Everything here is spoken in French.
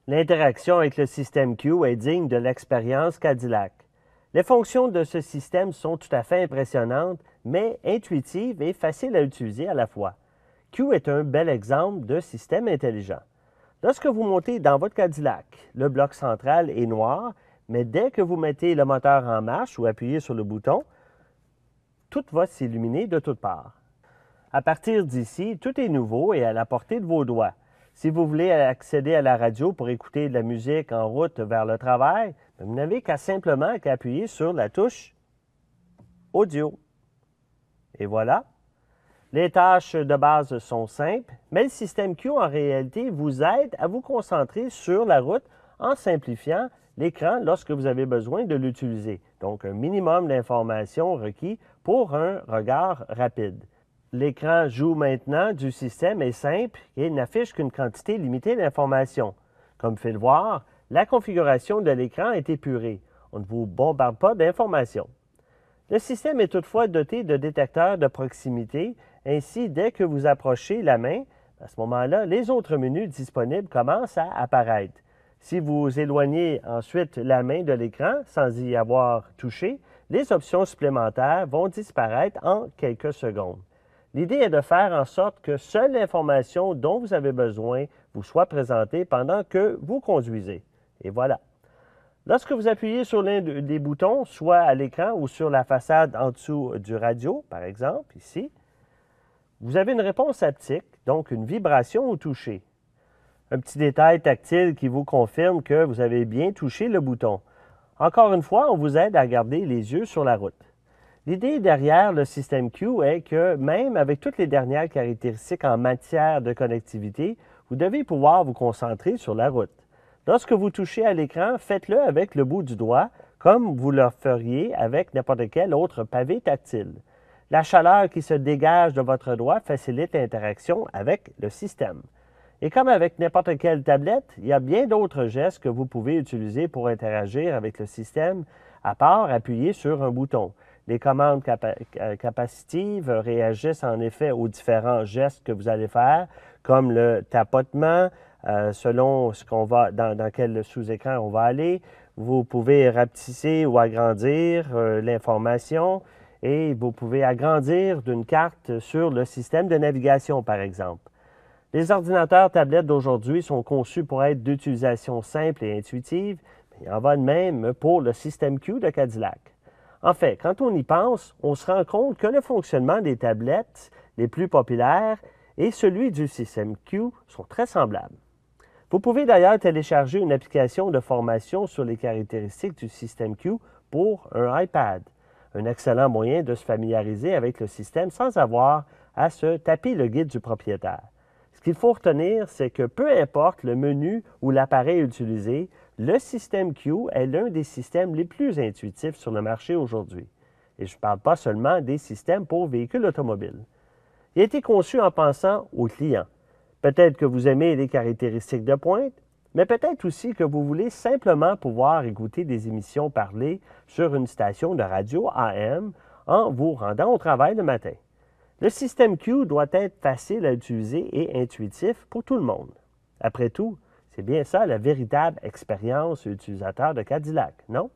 L'interaction avec le système Q est digne de l'expérience Cadillac. Les fonctions de ce système sont tout à fait impressionnantes, mais intuitives et faciles à utiliser à la fois. Q est un bel exemple de système intelligent. Lorsque vous montez dans votre Cadillac, le bloc central est noir, mais dès que vous mettez le moteur en marche ou appuyez sur le bouton, tout va s'illuminer de toutes parts. À partir d'ici, tout est nouveau et à la portée de vos doigts. Si vous voulez accéder à la radio pour écouter de la musique en route vers le travail, vous n'avez simplement qu'à appuyer sur la touche Audio. Et voilà. Les tâches de base sont simples, mais le système Q en réalité vous aide à vous concentrer sur la route en simplifiant l'écran lorsque vous avez besoin de l'utiliser. Donc, un minimum d'informations requis pour un regard rapide. L'écran joue maintenant du système est simple et n'affiche qu'une quantité limitée d'informations. Comme vous pouvez le voir, la configuration de l'écran est épurée. On ne vous bombarde pas d'informations. Le système est toutefois doté de détecteurs de proximité. Ainsi, dès que vous approchez la main, à ce moment-là, les autres menus disponibles commencent à apparaître. Si vous éloignez ensuite la main de l'écran sans y avoir touché, les options supplémentaires vont disparaître en quelques secondes. L'idée est de faire en sorte que seule l'information dont vous avez besoin vous soit présentée pendant que vous conduisez. Et voilà. Lorsque vous appuyez sur l'un des boutons, soit à l'écran ou sur la façade en dessous du radio, par exemple, ici, vous avez une réponse haptique, donc une vibration au toucher. Un petit détail tactile qui vous confirme que vous avez bien touché le bouton. Encore une fois, on vous aide à garder les yeux sur la route. L'idée derrière le système Q est que même avec toutes les dernières caractéristiques en matière de connectivité, vous devez pouvoir vous concentrer sur la route. Lorsque vous touchez à l'écran, faites-le avec le bout du doigt, comme vous le feriez avec n'importe quel autre pavé tactile. La chaleur qui se dégage de votre doigt facilite l'interaction avec le système. Et comme avec n'importe quelle tablette, il y a bien d'autres gestes que vous pouvez utiliser pour interagir avec le système, à part appuyer sur un bouton. Les commandes capacitives réagissent en effet aux différents gestes que vous allez faire, comme le tapotement, selon dans quel sous-écran on va aller. Vous pouvez rapetisser ou agrandir l'information et vous pouvez agrandir d'une carte sur le système de navigation, par exemple. Les ordinateurs tablettes d'aujourd'hui sont conçus pour être d'utilisation simple et intuitive, mais il en va de même pour le système Q de Cadillac. En fait, quand on y pense, on se rend compte que le fonctionnement des tablettes les plus populaires et celui du système Q sont très semblables. Vous pouvez d'ailleurs télécharger une application de formation sur les caractéristiques du système Q pour un iPad. Un excellent moyen de se familiariser avec le système sans avoir à se taper le guide du propriétaire. Ce qu'il faut retenir, c'est que peu importe le menu ou l'appareil utilisé, le système Q est l'un des systèmes les plus intuitifs sur le marché aujourd'hui. Et je ne parle pas seulement des systèmes pour véhicules automobiles. Il a été conçu en pensant aux clients. Peut-être que vous aimez les caractéristiques de pointe, mais peut-être aussi que vous voulez simplement pouvoir écouter des émissions parlées sur une station de radio AM en vous rendant au travail le matin. Le système Q doit être facile à utiliser et intuitif pour tout le monde. Après tout, c'est bien ça la véritable expérience utilisateur de Cadillac, non?